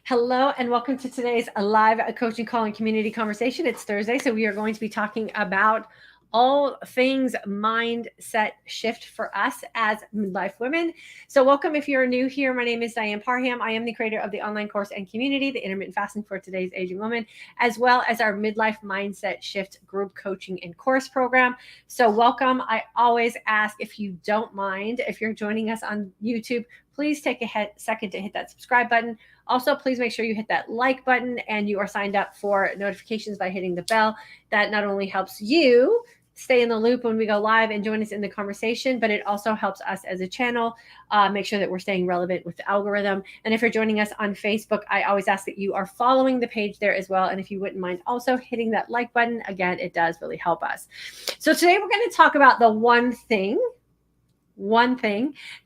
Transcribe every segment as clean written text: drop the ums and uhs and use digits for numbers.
Hello and welcome to today's live coaching call and community conversation. It's Thursday, so we are going to be talking about all things mindset shift for us as midlife women. So welcome if you're new here. My name is Diane Parham. I am the creator of the online course and community, the Intermittent Fasting for Today's Aging Woman, as well as our midlife mindset shift group coaching and course program. So welcome. I always ask, if you don't mind, if you're joining us on YouTube, please take a second to hit that subscribe button. Also, please make sure you hit that like button and you are signed up for notifications by hitting the bell. That not only helps you stay in the loop when we go live and join us in the conversation, but it also helps us as a channel make sure that we're staying relevant with the algorithm. And if you're joining us on Facebook, I always ask that you are following the page there as well. And if you wouldn't mind also hitting that like button, again, it does really help us. So today we're going to talk about the one thing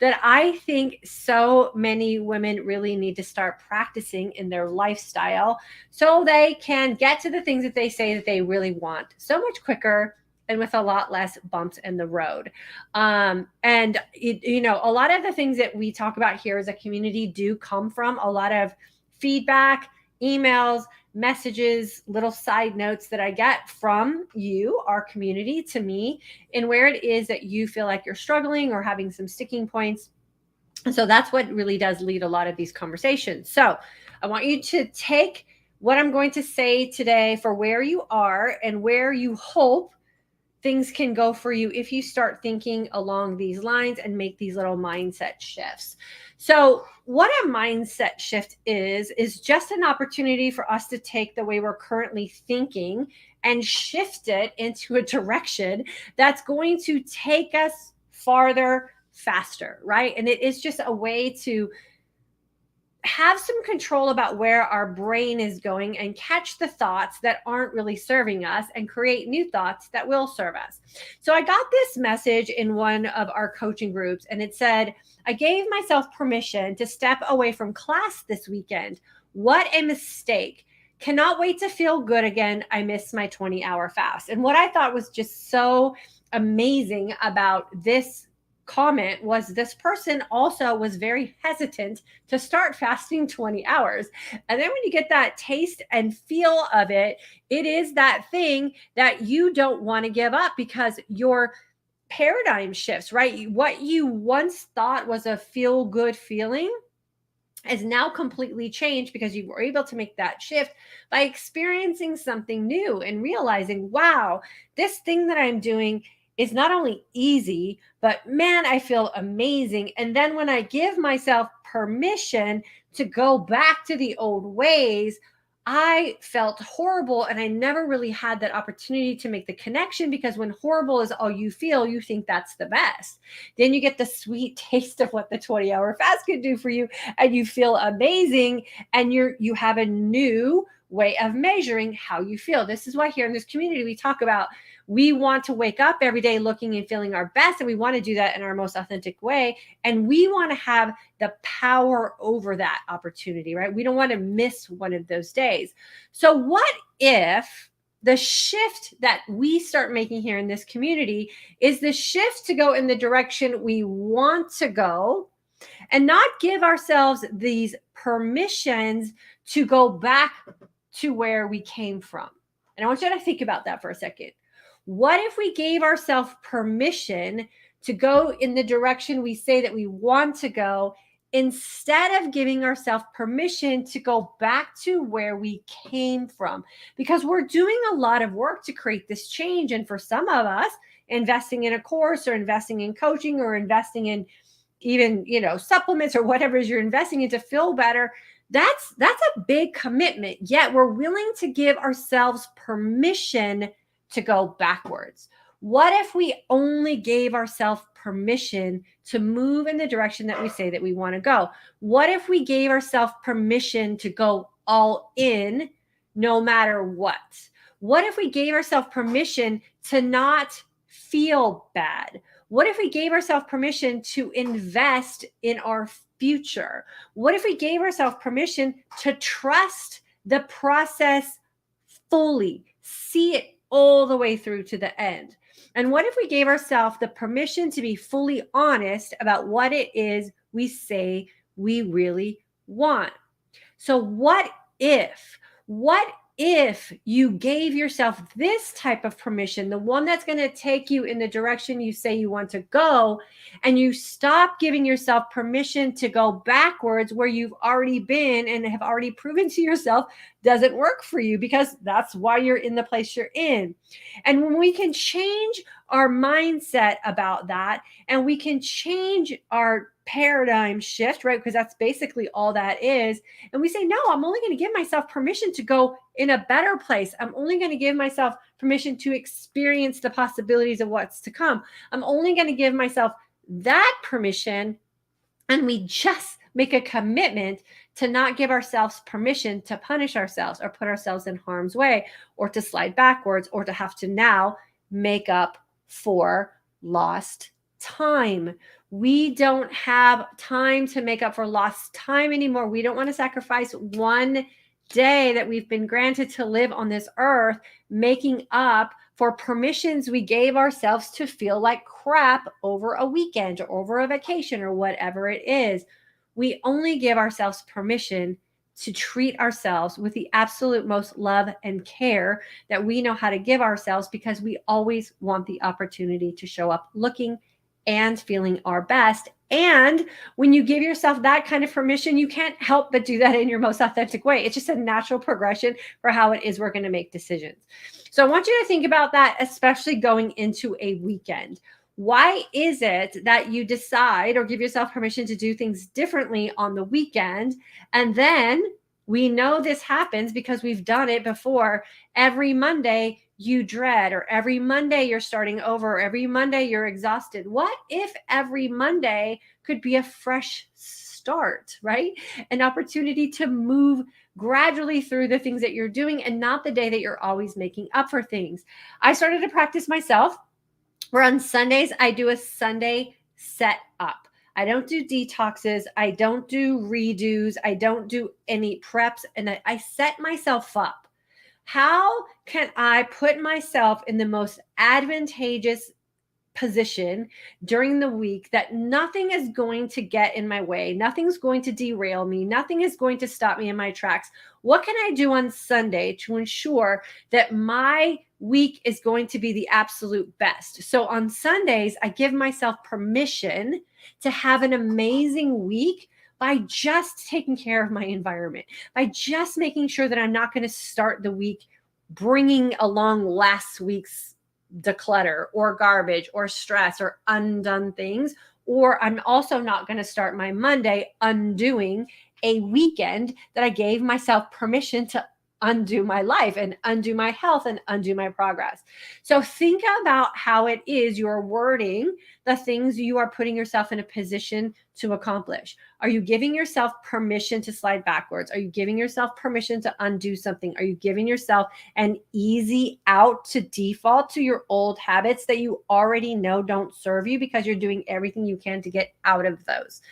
that I think so many women really need to start practicing in their lifestyle so they can get to the things that they say that they really want so much quicker and with a lot less bumps in the road. A lot of the things that we talk about here as a community do come from a lot of feedback, emails, messages, little side notes that I get from you, our community, to me, and where it is that you feel like you're struggling or having some sticking points. So that's what really does lead a lot of these conversations. So I want you to take what I'm going to say today for where you are and where you hope things can go for you if you start thinking along these lines and make these little mindset shifts. So what a mindset shift is just an opportunity for us to take the way we're currently thinking and shift it into a direction that's going to take us farther, faster, right? And it is just a way to have some control about where our brain is going and catch the thoughts that aren't really serving us and create new thoughts that will serve us. So I got this message in one of our coaching groups, and it said, I gave myself permission to step away from class this weekend. What a mistake. Cannot wait to feel good again. I miss my 20-hour fast. And what I thought was just so amazing about this comment was this person also was very hesitant to start fasting 20 hours. And then when you get that taste and feel of it, it is that thing that you don't want to give up because your paradigm shifts, right? What you once thought was a feel good feeling is now completely changed because you were able to make that shift by experiencing something new and realizing, wow, this thing that I'm doing is not only easy, but man, I feel amazing. And then when I give myself permission to go back to the old ways, I felt horrible and I never really had that opportunity to make the connection because when horrible is all you feel, you think that's the best. Then you get the sweet taste of what the 20-hour fast could do for you and you feel amazing and you have a new way of measuring how you feel. This is why here in this community we talk about we want to wake up every day looking and feeling our best, and we want to do that in our most authentic way. And we want to have the power over that opportunity, right? We don't want to miss one of those days. So what if the shift that we start making here in this community is the shift to go in the direction we want to go and not give ourselves these permissions to go back to where we came from? And I want you to think about that for a second. What if we gave ourselves permission to go in the direction we say that we want to go instead of giving ourselves permission to go back to where we came from? Because we're doing a lot of work to create this change. And for some of us, investing in a course or investing in coaching or investing in even, supplements or whatever it is you're investing in to feel better, that's a big commitment. Yet we're willing to give ourselves permission to go backwards. What if we only gave ourselves permission to move in the direction that we say that we want to go? What if we gave ourselves permission to go all in no matter what? What if we gave ourselves permission to not feel bad? What if we gave ourselves permission to invest in our future? What if we gave ourselves permission to trust the process fully, see it all the way through to the end? And what if we gave ourselves the permission to be fully honest about what it is we say we really want? So what if you gave yourself this type of permission, the one that's going to take you in the direction you say you want to go, and you stop giving yourself permission to go backwards where you've already been and have already proven to yourself doesn't work for you, because that's why you're in the place you're in. And when we can change our mindset about that, and we can change our paradigm shift, right? Because that's basically all that is. And we say, no, I'm only going to give myself permission to go in a better place. I'm only going to give myself permission to experience the possibilities of what's to come. I'm only going to give myself that permission. And we just make a commitment to not give ourselves permission to punish ourselves or put ourselves in harm's way or to slide backwards or to have to now make up for lost time. We don't have time to make up for lost time anymore. We don't want to sacrifice one day that we've been granted to live on this earth, making up for permissions we gave ourselves to feel like crap over a weekend or over a vacation or whatever it is. We only give ourselves permission to treat ourselves with the absolute most love and care that we know how to give ourselves, because we always want the opportunity to show up looking and feeling our best. And when you give yourself that kind of permission, you can't help but do that in your most authentic way. It's just a natural progression for how it is we're going to make decisions. So I want you to think about that, especially going into a weekend. Why is it that you decide or give yourself permission to do things differently on the weekend? And then we know this happens because we've done it before. Every Monday you dread, or every Monday you're starting over, or every Monday you're exhausted. What if every Monday could be a fresh start, right? An opportunity to move gradually through the things that you're doing, and not the day that you're always making up for things. I started to practice myself where on Sundays I do a Sunday set up. I don't do detoxes. I don't do redos. I don't do any preps. And I set myself up. How can I put myself in the most advantageous position during the week that nothing is going to get in my way, nothing's going to derail me, nothing is going to stop me in my tracks? What can I do on Sunday to ensure that my week is going to be the absolute best? So on Sundays, I give myself permission to have an amazing week by just taking care of my environment, by just making sure that I'm not going to start the week bringing along last week's declutter or garbage or stress or undone things. Or I'm also not going to start my Monday undoing a weekend that I gave myself permission to undo my life and undo my health and undo my progress. So think about how it is you're wording the things you are putting yourself in a position to accomplish. Are you giving yourself permission to slide backwards? Are you giving yourself permission to undo something? Are you giving yourself an easy out to default to your old habits that you already know don't serve you because you're doing everything you can to get out of those?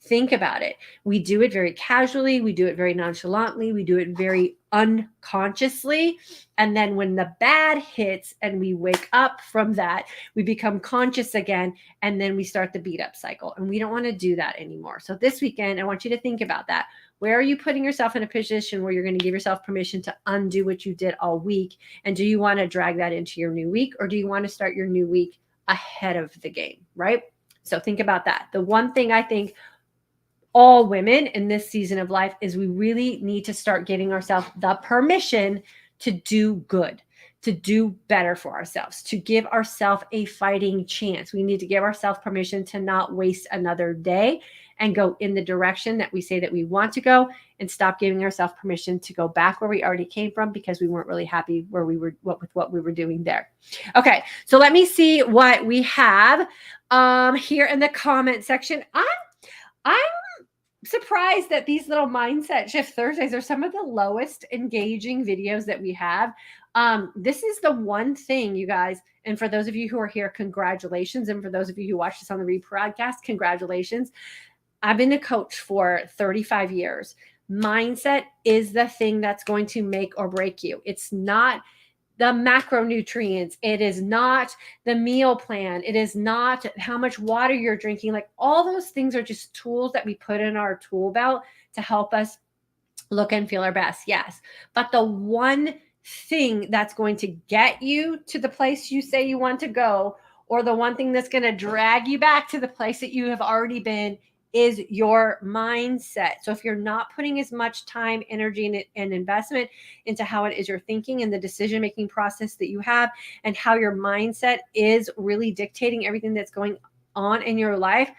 Think about it. We do it very casually. We do it very nonchalantly. We do it very unconsciously. And then when the bad hits and we wake up from that, we become conscious again. And then we start the beat up cycle. And we don't want to do that anymore. So this weekend, I want you to think about that. Where are you putting yourself in a position where you're going to give yourself permission to undo what you did all week? And do you want to drag that into your new week? Or do you want to start your new week ahead of the game, right? So think about that. The one thing I think all women in this season of life is we really need to start giving ourselves the permission to do good, to do better for ourselves, to give ourselves a fighting chance. We need to give ourselves permission to not waste another day and go in the direction that we say that we want to go, and stop giving ourselves permission to go back where we already came from because we weren't really happy where we were with what we were doing there. Okay, so let me see what we have here in the comment section. I'm surprised that these little mindset shift Thursdays are some of the lowest engaging videos that we have. This is the one thing, you guys, and for those of you who are here, congratulations. And for those of you who watch this on the rebroadcast, congratulations. I've been a coach for 35 years. Mindset is the thing that's going to make or break you. It's not the macronutrients. It is not the meal plan. It is not how much water you're drinking. Like, all those things are just tools that we put in our tool belt to help us look and feel our best. Yes. But the one thing that's going to get you to the place you say you want to go, or the one thing that's going to drag you back to the place that you have already been, is your mindset. So if you're not putting as much time, energy, and investment into how it is you're thinking and the decision-making process that you have, and how your mindset is really dictating everything that's going on in your life,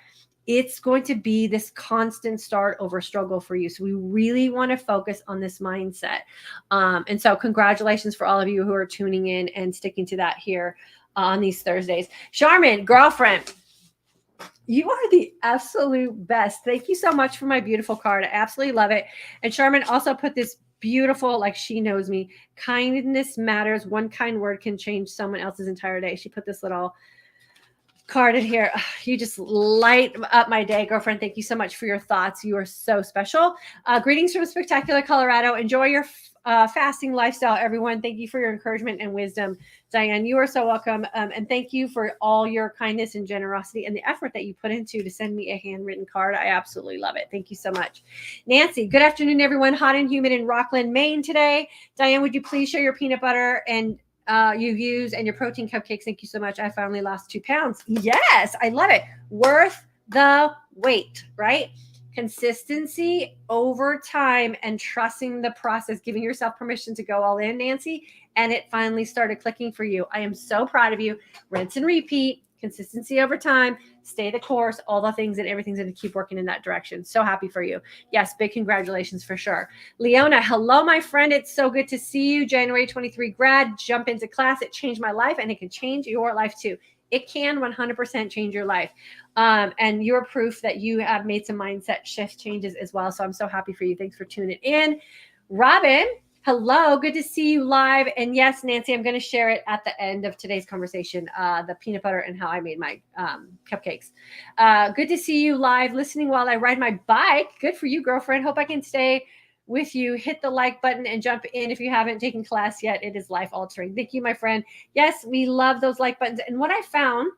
it's going to be this constant start over struggle for you. So we really want to focus on this mindset. And so congratulations for all of you who are tuning in and sticking to that here on these Thursdays. Charmin, girlfriend, you are the absolute best. Thank you so much for my beautiful card. I absolutely love it. And Charmin also put this beautiful, like she knows me, kindness matters. One kind word can change someone else's entire day. She put this little card in here. You just light up my day, girlfriend. Thank you so much for your thoughts. You are so special. Greetings from spectacular Colorado. Enjoy your fasting lifestyle, everyone. Thank you for your encouragement and wisdom, Diane. You are so welcome. And thank you for all your kindness and generosity and the effort that you put into to send me a handwritten card. I absolutely love it. Thank you so much. Nancy, good afternoon, everyone. Hot and humid in Rockland, Maine today. Diane, would you please share your peanut butter and you use and your protein cupcakes? Thank you so much. I finally lost 2 pounds. Yes, I love it. Worth the wait, right? Consistency over time and trusting the process, giving yourself permission to go all in, Nancy. And it finally started clicking for you. I am so proud of you. Rinse and repeat, consistency over time, stay the course, all the things, and everything's going to keep working in that direction. So happy for you. Yes, big congratulations for sure. Leona, hello, my friend. It's so good to see you. January 23 grad, jump into class. It changed my life, and it can change your life too. It can 100% change your life. And you're proof that you have made some mindset shift changes as well. So I'm so happy for you. Thanks for tuning in. Robin, hello, good to see you live. And yes, Nancy, I'm going to share it at the end of today's conversation, the peanut butter and how I made my cupcakes. Good to see you live, listening while I ride my bike. Good for you, girlfriend. Hope I can stay with you. Hit the like button and jump in if you haven't taken class yet. It is life altering. Thank you, my friend. Yes, we love those like buttons. And what I found,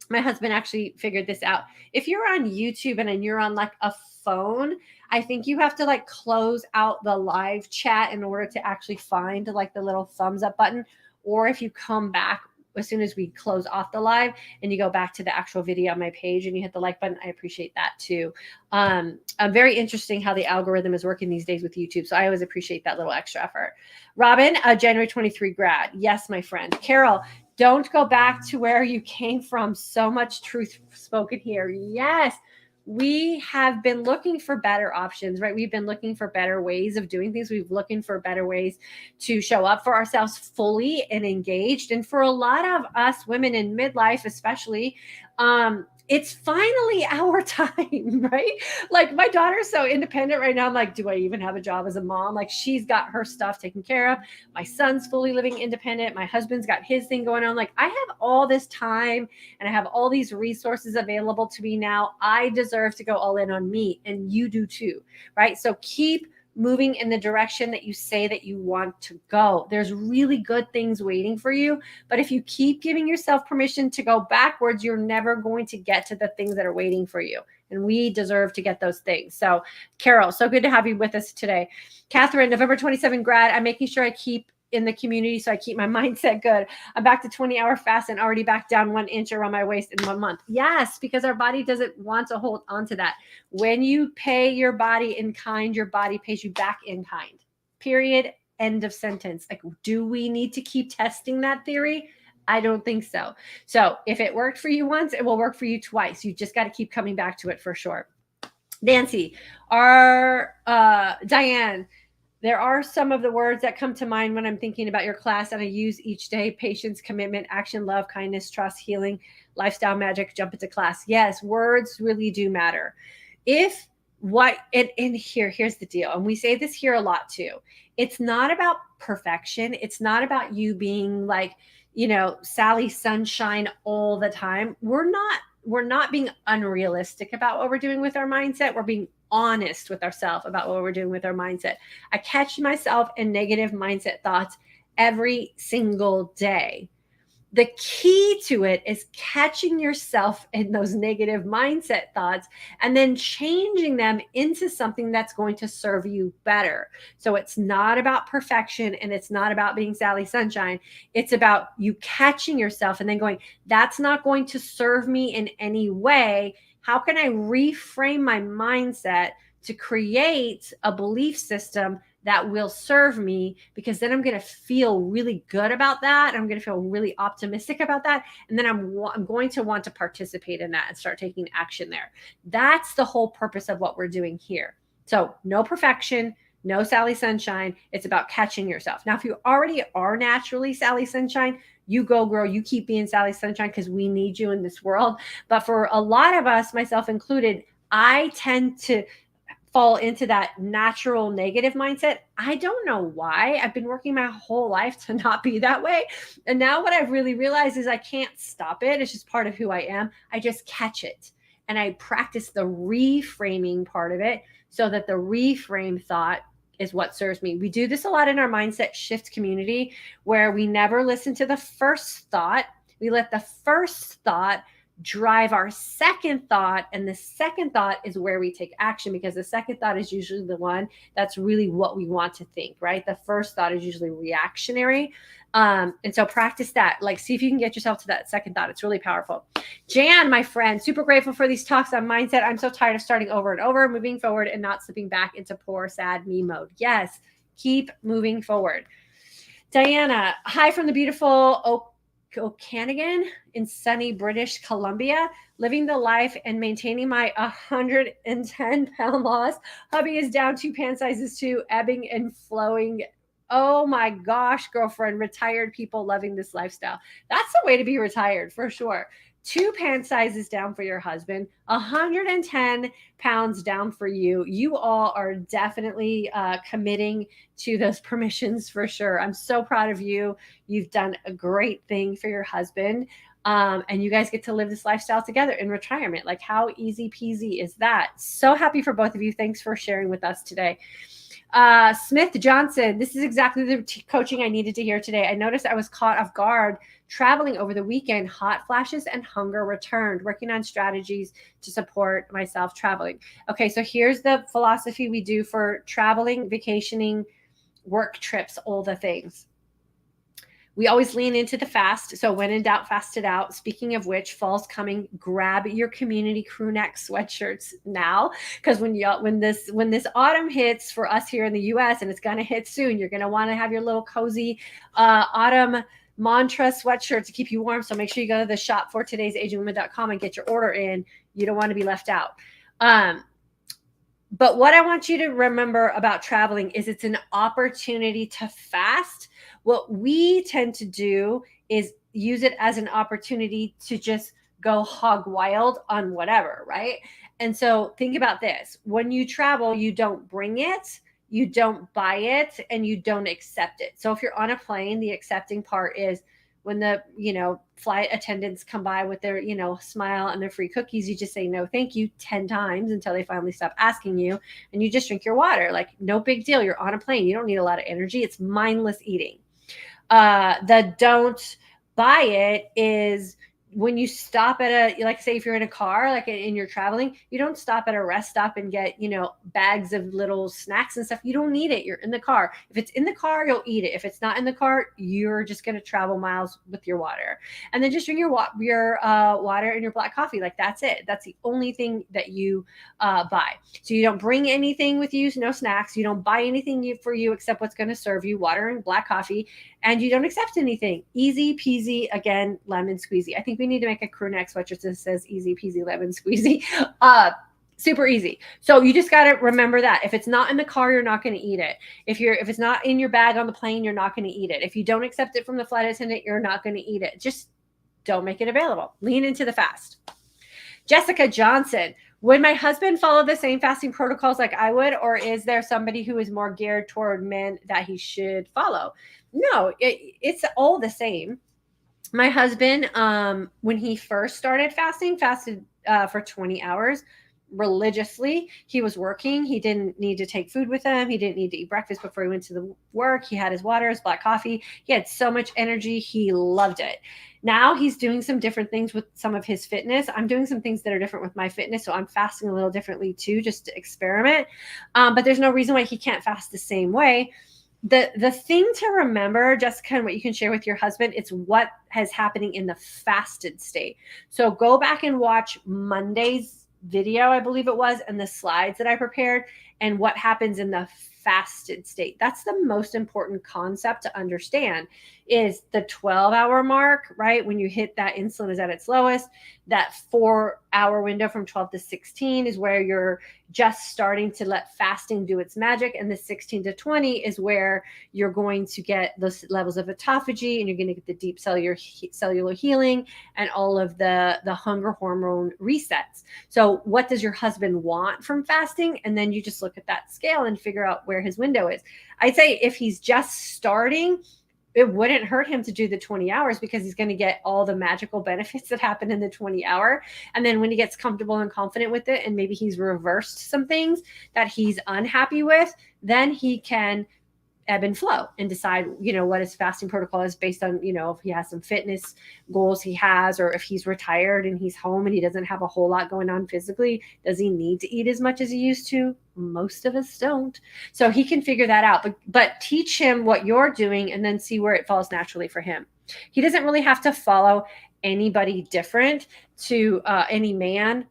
my husband actually figured this out. If you're on YouTube and you're on like a phone, I think you have to like close out the live chat in order to actually find like the little thumbs up button. Or if you come back as soon as we close off the live and you go back to the actual video on my page and you hit the like button, I appreciate that too. Very interesting how the algorithm is working these days with YouTube. So I always appreciate that little extra effort. Robin, January 23 grad. Yes, my friend. Carol, don't go back to where you came from. So much truth spoken here. Yes. We have been looking for better options, right? We've been looking for better ways of doing things. We've looking for better ways to show up for ourselves fully and engaged. And for a lot of us women in midlife, especially, it's finally our time, right? Like my daughter's so independent right now. I'm like, do I even have a job as a mom? Like she's got her stuff taken care of. My son's fully living independent. My husband's got his thing going on. Like I have all this time and I have all these resources available to me now. I deserve to go all in on me, and you do too, right? So keep moving in the direction that you say that you want to go. There's really good things waiting for you. But if you keep giving yourself permission to go backwards, you're never going to get to the things that are waiting for you. And we deserve to get those things. So Carol, so good to have you with us today. Catherine, November 27 grad. I'm making sure I keep in the community so I keep my mindset good. I'm back to 20-hour fast and already back down 1 inch around my waist in 1 month. Yes, because our body doesn't want to hold on to that. When you pay your body in kind, your body pays you back in kind. Period. End of sentence. Like, do we need to keep testing that theory? I don't think so. So if it worked for you once, it will work for you twice. You just got to keep coming back to it for sure. Nancy, Diane, there are some of the words that come to mind when I'm thinking about your class, and I use each day: patience, commitment, action, love, kindness, trust, healing, lifestyle, magic, jump into class. Yes, words really do matter. Here's the deal. And we say this here a lot too. It's not about perfection. It's not about you being like, Sally Sunshine all the time. We're not being unrealistic about what we're doing with our mindset. We're being honest with ourselves about what we're doing with our mindset. I catch myself in negative mindset thoughts every single day. The key to it is catching yourself in those negative mindset thoughts and then changing them into something that's going to serve you better. So it's not about perfection and it's not about being Sally Sunshine. It's about you catching yourself and then going, that's not going to serve me in any way. How can I reframe my mindset to create a belief system that will serve me? Because then I'm going to feel really good about that. I'm going to feel really optimistic about that. And then I'm going to want to participate in that and start taking action there. That's the whole purpose of what we're doing here. So no perfection, no Sally Sunshine. It's about catching yourself. Now, if you already are naturally Sally Sunshine, you go, girl, you keep being Sally Sunshine because we need you in this world. But for a lot of us, myself included, I tend to fall into that natural negative mindset. I don't know why. I've been working my whole life to not be that way. And now what I've really realized is I can't stop it. It's just part of who I am. I just catch it. And I practice the reframing part of it so that the reframe thought is what serves me. We do this a lot in our mindset shift community where we never listen to the first thought. We let the first thought drive our second thought, and the second thought is where we take action, because the second thought is usually the one that's really what we want to think, right? The first thought is usually reactionary. And so practice that. Like, see if you can get yourself to that second thought. It's really powerful. Jan, my friend, super grateful for these talks on mindset. I'm so tired of starting over and over, moving forward and not slipping back into poor, sad me mode. Yes, keep moving forward. Diana, hi from the beautiful Okanagan in sunny British Columbia, living the life and maintaining my 110-pound loss. Hubby is down 2 pant sizes too, ebbing and flowing. Oh my gosh, girlfriend, retired people loving this lifestyle. That's the way to be retired for sure. 2 pant sizes down for your husband, 110 pounds down for you. You all are definitely committing to those permissions for sure. I'm so proud of you. You've done a great thing for your husband. And you guys get to live this lifestyle together in retirement. Like, how easy peasy is that? So happy for both of you. Thanks for sharing with us today. Smith Johnson, this is exactly the coaching I needed to hear today. I noticed I was caught off guard traveling over the weekend. Hot flashes and hunger returned, working on strategies to support myself traveling. Okay, so here's the philosophy we do for traveling, vacationing, work trips, all the things. We always lean into the fast. So when in doubt, fast it out. Speaking of which, fall's coming. Grab your community crew neck sweatshirts now, because when this autumn hits for us here in the U.S., and it's gonna hit soon, you're gonna want to have your little cozy autumn mantra sweatshirt to keep you warm. So make sure you go to the shop for todaysagingwoman.com and get your order in. You don't want to be left out. But what I want you to remember about traveling is it's an opportunity to fast. What we tend to do is use it as an opportunity to just go hog wild on whatever, right? And so think about this. When you travel, you don't bring it, you don't buy it, and you don't accept it. So if you're on a plane, the accepting part is when the, flight attendants come by with their, smile and their free cookies, you just say, no, thank you 10 times until they finally stop asking you. And you just drink your water. Like, no big deal. You're on a plane. You don't need a lot of energy. It's mindless eating. The don't buy it is when you stop at like say if you're in a car, like and you're traveling, you don't stop at a rest stop and get, bags of little snacks and stuff. You don't need it. You're in the car. If it's in the car, you'll eat it. If it's not in the car, you're just going to travel miles with your water. And then just drink your water and your black coffee. Like, that's it. That's the only thing that you buy. So you don't bring anything with you, no snacks. You don't buy anything for you except what's going to serve you, water and black coffee. And you don't accept anything. Easy peasy, again, lemon squeezy. I think we need to make a crew neck sweatshirt that says easy peasy, lemon squeezy. Super easy. So you just got to remember that. If it's not in the car, you're not going to eat it. If it's not in your bag on the plane, you're not going to eat it. If you don't accept it from the flight attendant, you're not going to eat it. Just don't make it available. Lean into the fast. Jessica Johnson, would my husband follow the same fasting protocols like I would, or is there somebody who is more geared toward men that he should follow? No, it's all the same. My husband, when he first started fasted for 20 hours. religiously. He was working. He didn't need to take food with him. He didn't need to eat breakfast before he went to the work. He had his water, his black coffee. He had so much energy. He loved it. Now he's doing some different things with some of his fitness. I'm doing some things that are different with my fitness. So I'm fasting a little differently too, just to experiment. But there's no reason why he can't fast the same way. The thing to remember, just kind of what you can share with your husband, it's what is happening in the fasted state. So go back and watch Monday's video, I believe it was, and the slides that I prepared, and what happens in the fasted state. That's the most important concept to understand, is the 12-hour mark, right? When you hit that insulin is at its lowest. That 4-hour window from 12 to 16 is where you're just starting to let fasting do its magic. And the 16 to 20 is where you're going to get those levels of autophagy, and you're going to get the deep cellular healing and all of the hunger hormone resets. So what does your husband want from fasting? And then you just look at that scale and figure out where his window is. I'd say if he's just starting, it wouldn't hurt him to do the 20 hours, because he's going to get all the magical benefits that happen in the 20-hour. And then when he gets comfortable and confident with it, and maybe he's reversed some things that he's unhappy with, then he can ebb and flow and decide, what his fasting protocol is based on, if he has some fitness goals he has, or if he's retired and he's home and he doesn't have a whole lot going on physically. Does he need to eat as much as he used to? Most of us don't. So he can figure that out, but teach him what you're doing and then see where it falls naturally for him. He doesn't really have to follow anybody different to any man.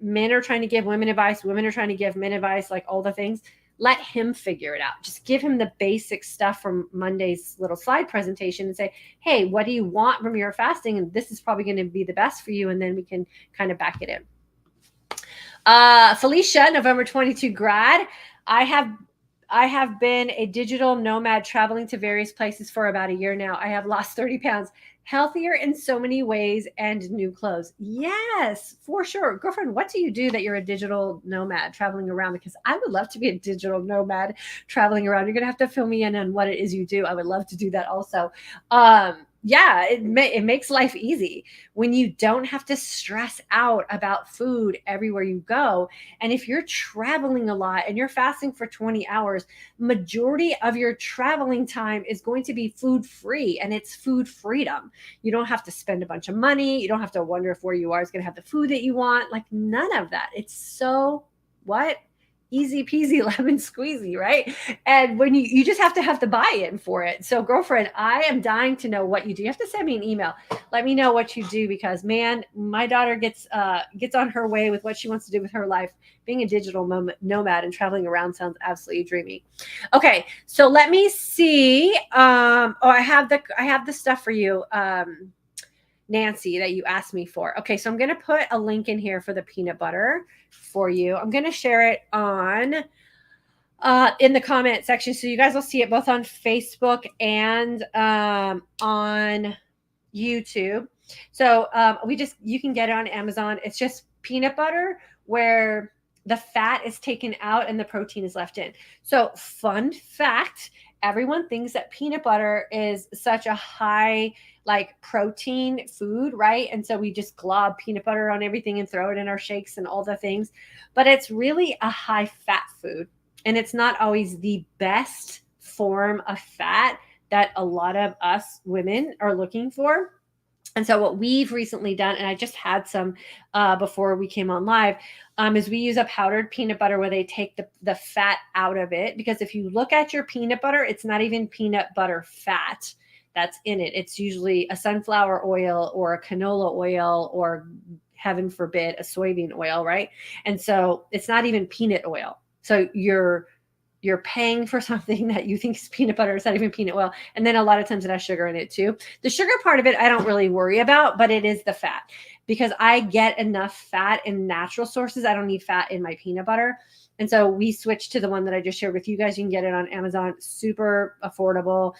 Men are trying to give women advice. Women are trying to give men advice, like all the things. Let him figure it out. Just give him the basic stuff from Monday's little slide presentation and say, hey, what do you want from your fasting? And this is probably going to be the best for you. And then we can kind of back it in. Felicia, November 22 grad. I have been a digital nomad traveling to various places for about a year now. I have lost 30 pounds. Healthier in so many ways, and new clothes. Yes, for sure. Girlfriend, what do you do that you're a digital nomad traveling around? Because I would love to be a digital nomad traveling around. You're going to have to fill me in on what it is you do. I would love to do that also. Yeah, it makes life easy when you don't have to stress out about food everywhere you go. And if you're traveling a lot and you're fasting for 20 hours, majority of your traveling time is going to be food free, and it's food freedom. You don't have to spend a bunch of money. You don't have to wonder if where you are is going to have the food that you want. Like, none of that. It's so easy peasy lemon squeezy, right? And when you just have to have the buy-in for it. So girlfriend, I am dying to know what you do. You have to send me an email. Let me know what you do, because man, my daughter gets on her way with what she wants to do with her life. Being a digital nomad and traveling around sounds absolutely dreamy. Okay, so let me see. I have the stuff for you. Nancy, that you asked me for. Okay, so I'm going to put a link in here for the peanut butter for you. I'm going to share it on in the comment section, so you guys will see it both on Facebook and on YouTube. So you can get it on Amazon. It's just peanut butter where the fat is taken out and the protein is left in. So fun fact, everyone thinks that peanut butter is such a high protein food, right? And so we just glob peanut butter on everything and throw it in our shakes and all the things, but it's really a high fat food. And it's not always the best form of fat that a lot of us women are looking for. And so what we've recently done, and I just had some before we came on live, is we use a powdered peanut butter where they take the fat out of it. Because if you look at your peanut butter, it's not even peanut butter fat that's in it. It's usually a sunflower oil or a canola oil, or heaven forbid, a soybean oil, right? And so it's not even peanut oil. So you're paying for something that you think is peanut butter. It's not even peanut oil. And then a lot of times it has sugar in it too. The sugar part of it, I don't really worry about, but it is the fat, because I get enough fat in natural sources. I don't need fat in my peanut butter. And so we switched to the one that I just shared with you guys. You can get it on Amazon, super affordable.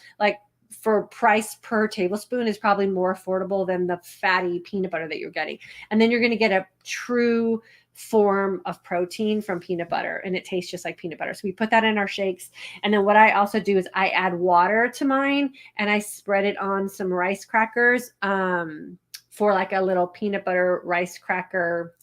For price per tablespoon is probably more affordable than the fatty peanut butter that you're getting. And then you're going to get a true form of protein from peanut butter, and it tastes just like peanut butter. So we put that in our shakes. And then what I also do is I add water to mine, and I spread it on some rice crackers for a little peanut butter rice cracker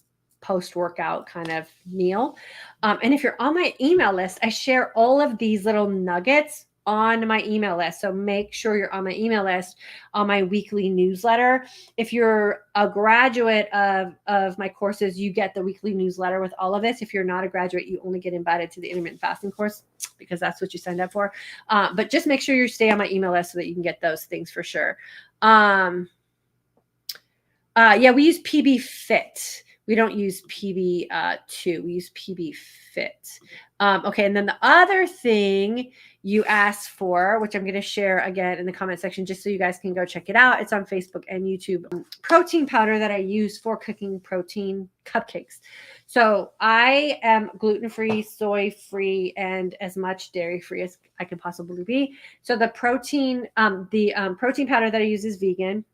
post-workout kind of meal. And if you're on my email list, I share all of these little nuggets on my email list. So make sure you're on my email list on my weekly newsletter. If you're a graduate of my courses, you get the weekly newsletter with all of this. If you're not a graduate, you only get invited to the intermittent fasting course because that's what you signed up for. But just make sure you stay on my email list so that you can get those things for sure. Yeah, we use PB Fit. We don't use PB2. We use PB Fit. Okay, and then the other thing you asked for, which I'm going to share again in the comment section, just so you guys can go check it out. It's on Facebook and YouTube. Protein powder that I use for cooking protein cupcakes. So I am gluten-free, soy-free, and as much dairy-free as I can possibly be. So the protein powder that I use is vegan.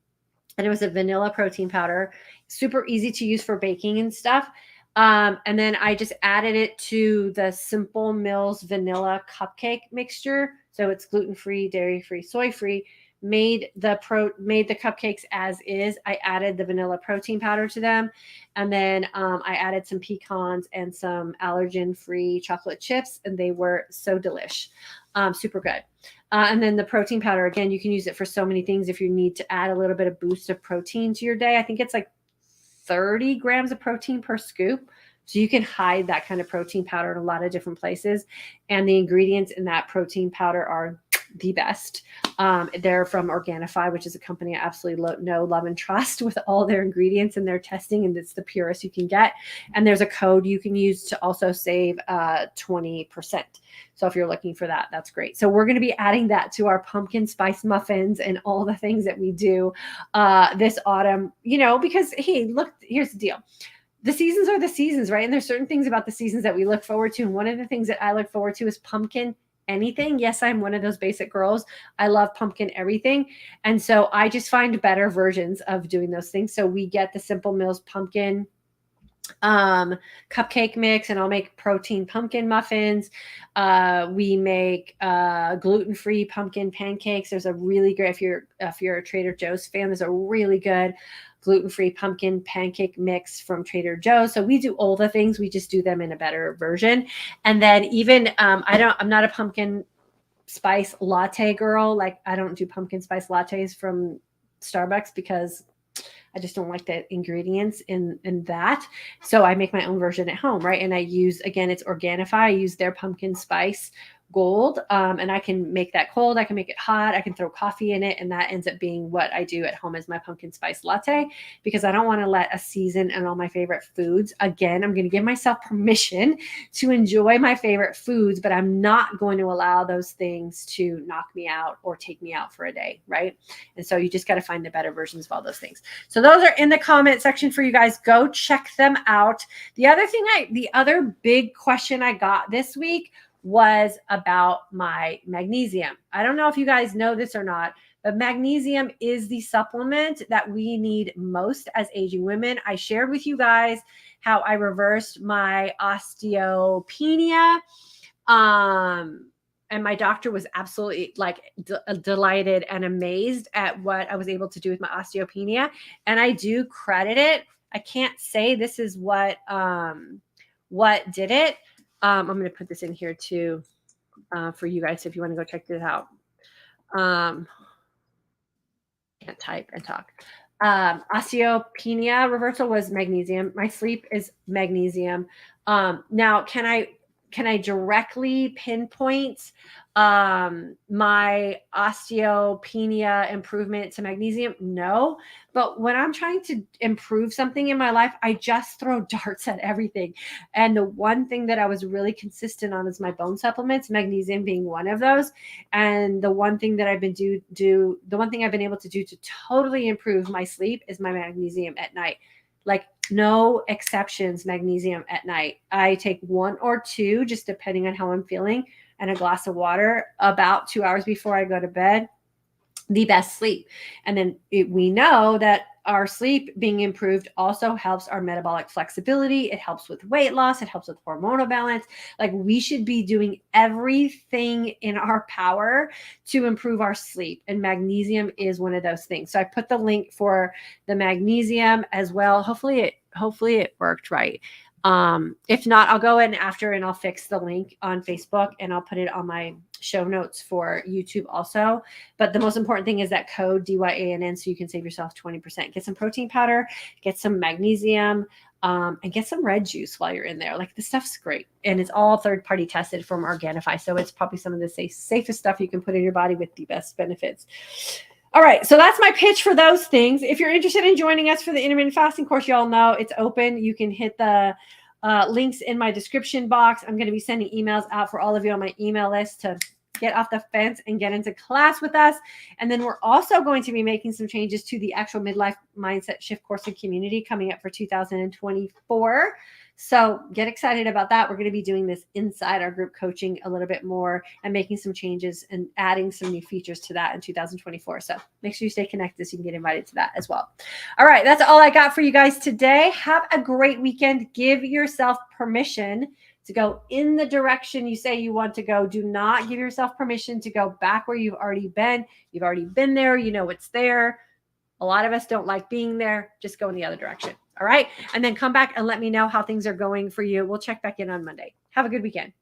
And it was a vanilla protein powder, super easy to use for baking and stuff. And then I just added it to the Simple Mills vanilla cupcake mixture. So it's gluten-free, dairy-free, soy-free. Made the cupcakes as is. I added the vanilla protein powder to them. And then I added some pecans and some allergen-free chocolate chips, and they were so delish. Super good. And then the protein powder, again, you can use it for so many things. If you need to add a little bit of boost of protein to your day, I think it's like 30 grams of protein per scoop. So you can hide that kind of protein powder in a lot of different places. And the ingredients in that protein powder are the best. They're from Organifi, which is a company I absolutely know, love, and trust with all their ingredients and their testing, and it's the purest you can get. And there's a code you can use to also save 20%. So if you're looking for that, that's great. So we're going to be adding that to our pumpkin spice muffins and all the things that we do this autumn, because, hey, look, here's the deal. The seasons are the seasons, right? And there's certain things about the seasons that we look forward to. And one of the things that I look forward to is pumpkin anything. Yes, I'm one of those basic girls. I love pumpkin everything. And so I just find better versions of doing those things. So we get the Simple Mills pumpkin cupcake mix, and I'll make protein pumpkin muffins. We make gluten-free pumpkin pancakes. There's a really great, if you're a Trader Joe's fan, there's a really good gluten-free pumpkin pancake mix from Trader Joe's. So we do all the things, we just do them in a better version. And then even I'm not a pumpkin spice latte girl. Like, I don't do pumpkin spice lattes from Starbucks because I just don't like the ingredients in that. So I make my own version at home, right? And I use, again, it's Organifi. I use their pumpkin spice gold, and I can make that cold. I can make it hot. I can throw coffee in it, and that ends up being what I do at home as my pumpkin spice latte, because I don't want to let a season and all my favorite foods. Again, I'm going to give myself permission to enjoy my favorite foods, but I'm not going to allow those things to knock me out or take me out for a day, right? And so you just got to find the better versions of all those things. So those are in the comment section for you guys. Go check them out. The other big question I got this week was about my magnesium. I don't know if you guys know this or not, but magnesium is the supplement that we need most as aging women. I shared with you guys how I reversed my osteopenia. And my doctor was absolutely delighted and amazed at what I was able to do with my osteopenia. And I do credit it. I can't say this is what did it. I'm going to put this in here too for you guys if you want to go check this out. Can't type and talk. Osteopenia reversal was magnesium. My sleep is magnesium. Now, can I directly pinpoint my osteopenia improvement to magnesium? No. But when I'm trying to improve something in my life, I just throw darts at everything. And the one thing that I was really consistent on is my bone supplements, magnesium being one of those. And the one thing that I've been the one thing I've been able to do to totally improve my sleep is my magnesium at night. Like, no exceptions, magnesium at night. I take 1 or 2, just depending on how I'm feeling, and a glass of water about 2 hours before I go to bed. The best sleep. And then we know that our sleep being improved also helps our metabolic flexibility. It helps with weight loss. It helps with hormonal balance. Like, we should be doing everything in our power to improve our sleep. And magnesium is one of those things. So I put the link for the magnesium as well. Hopefully hopefully it worked right. If not, I'll go in after and I'll fix the link on Facebook and I'll put it on my show notes for YouTube also. But the most important thing is that code DYANN so you can save yourself 20%. Get some protein powder, get some magnesium, and get some red juice while you're in there. Like, the stuff's great. And it's all third-party tested from Organifi. So it's probably some of the safest stuff you can put in your body with the best benefits. All right, so that's my pitch for those things. If you're interested in joining us for the intermittent fasting course, y'all know it's open. You can hit the links in my description box. I'm going to be sending emails out for all of you on my email list to get off the fence and get into class with us. And then we're also going to be making some changes to the actual midlife mindset shift course and community coming up for 2024. So get excited about that. We're going to be doing this inside our group coaching a little bit more and making some changes and adding some new features to that in 2024. So make sure you stay connected so you can get invited to that as well. All right, that's all I got for you guys today. Have a great weekend. Give yourself permission to go in the direction you say you want to go. Do not give yourself permission to go back where you've already been. You've already been there. You know what's there. A lot of us don't like being there. Just go in the other direction. All right. And then come back and let me know how things are going for you. We'll check back in on Monday. Have a good weekend.